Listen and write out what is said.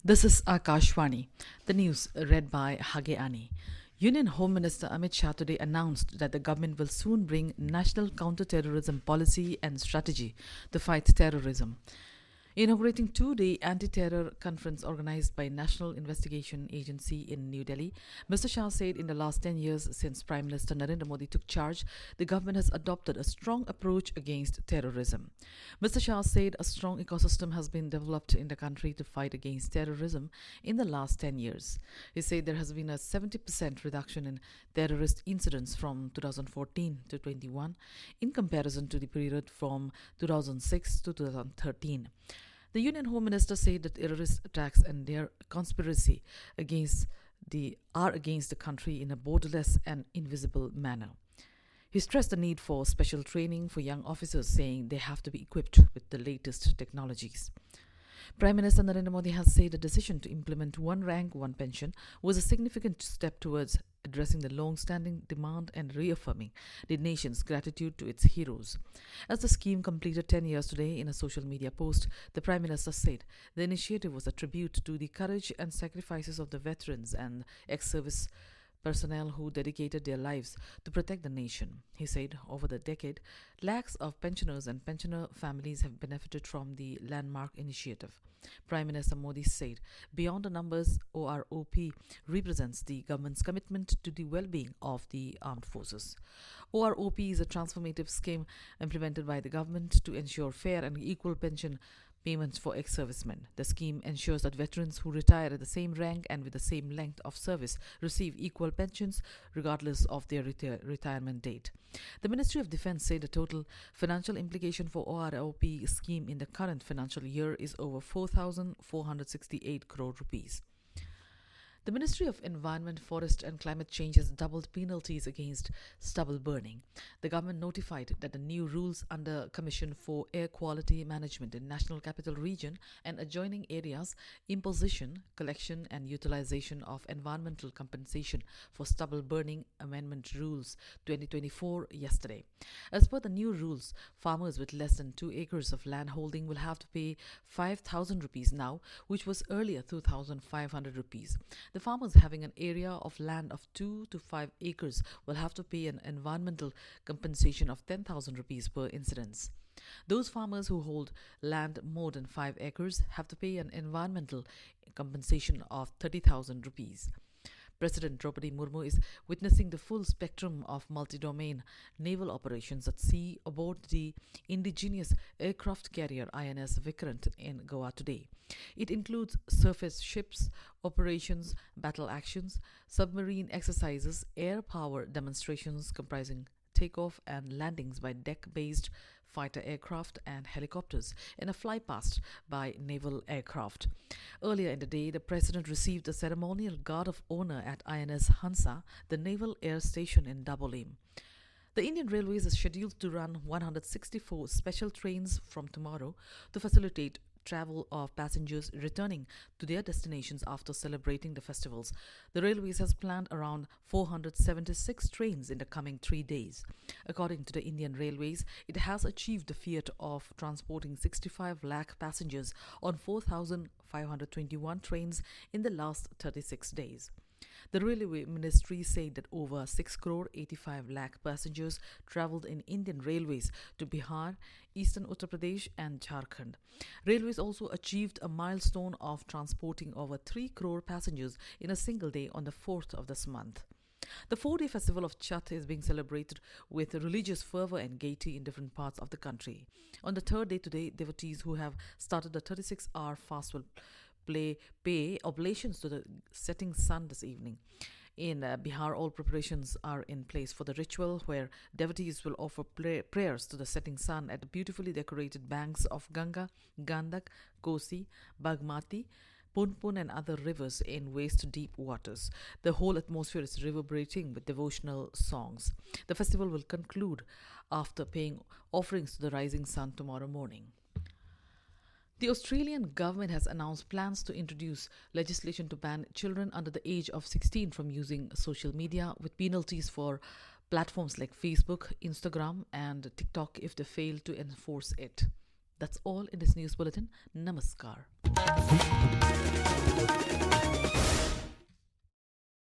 This is Akashvani. The news read by Hage Ani. Union Home Minister Amit Shah today announced that the government will soon bring national counter-terrorism policy and strategy to fight terrorism. Inaugurating two-day anti-terror conference organized by National Investigation Agency in New Delhi, Mr. Shah said in the last 10 years since Prime Minister Narendra Modi took charge, the government has adopted a strong approach against terrorism. Mr. Shah said a strong ecosystem has been developed in the country to fight against terrorism in the last 10 years. He said there has been a 70% reduction in terrorist incidents from 2014 to 21 in comparison to the period from 2006 to 2013. The Union Home Minister said that terrorist attacks and their conspiracy are against the country in a borderless and invisible manner. He stressed the need for special training for young officers, saying they have to be equipped with the latest technologies. Prime Minister Narendra Modi has said the decision to implement one rank, one pension was a significant step towards addressing the long-standing demand and reaffirming the nation's gratitude to its heroes. As the scheme completed 10 years today, in a social media post, the Prime Minister said the initiative was a tribute to the courage and sacrifices of the veterans and ex-service personnel who dedicated their lives to protect the nation. He said over the decade, lakhs of pensioners and pensioner families have benefited from the landmark initiative. Prime Minister Modi said, beyond the numbers, OROP represents the government's commitment to the well-being of the armed forces. OROP is a transformative scheme implemented by the government to ensure fair and equal pension payments for ex-servicemen. The scheme ensures that veterans who retire at the same rank and with the same length of service receive equal pensions regardless of their retirement date. The Ministry of Defence said the total financial implication for OROP scheme in the current financial year is over 4,468 crore rupees. The Ministry of Environment, Forest and Climate Change has doubled penalties against stubble burning. The government notified that the new rules under Commission for Air Quality Management in National Capital Region and adjoining areas imposition, collection and utilization of environmental compensation for stubble burning Amendment Rules 2024 yesterday. As per the new rules, farmers with less than 2 acres of land holding will have to pay 5,000 rupees now, which was earlier 2,500 rupees. The farmers having an area of land of 2 to 5 acres will have to pay an environmental compensation of 10,000 rupees per incidence. Those farmers who hold land more than 5 acres have to pay an environmental compensation of 30,000 rupees. President Draupadi Murmu is witnessing the full spectrum of multi-domain naval operations at sea aboard the indigenous aircraft carrier INS Vikrant in Goa today. It includes surface ships, operations, battle actions, submarine exercises, air power demonstrations comprising takeoff and landings by deck-based fighter aircraft and helicopters, and a flypast by naval aircraft. Earlier in the day, the President received a ceremonial guard of honor at INS Hansa, the naval air station in Dabolim. The Indian Railways is scheduled to run 164 special trains from tomorrow to facilitate travel of passengers returning to their destinations after celebrating the festivals. The Railways has planned around 476 trains in the coming 3 days. According to the Indian Railways, it has achieved the feat of transporting 65 lakh passengers on 4,521 trains in the last 36 days. The Railway Ministry said that over 6 crore 85 lakh passengers travelled in Indian Railways to Bihar, Eastern Uttar Pradesh and Jharkhand. Railways also achieved a milestone of transporting over 3 crore passengers in a single day on the 4th of this month. The 4-day festival of Chhath is being celebrated with religious fervour and gaiety in different parts of the country. On the third day today, devotees who have started the 36-hour fast will pay oblations to the setting sun this evening. In Bihar, all preparations are in place for the ritual where devotees will offer prayers to the setting sun at the beautifully decorated banks of Ganga, Gandak, Kosi, Bagmati, Punpun and other rivers in waist-deep waters. The whole atmosphere is reverberating with devotional songs. The festival will conclude after paying offerings to the rising sun tomorrow morning. The Australian government has announced plans to introduce legislation to ban children under the age of 16 from using social media, with penalties for platforms like Facebook, Instagram and TikTok if they fail to enforce it. That's all in this news bulletin. Namaskar.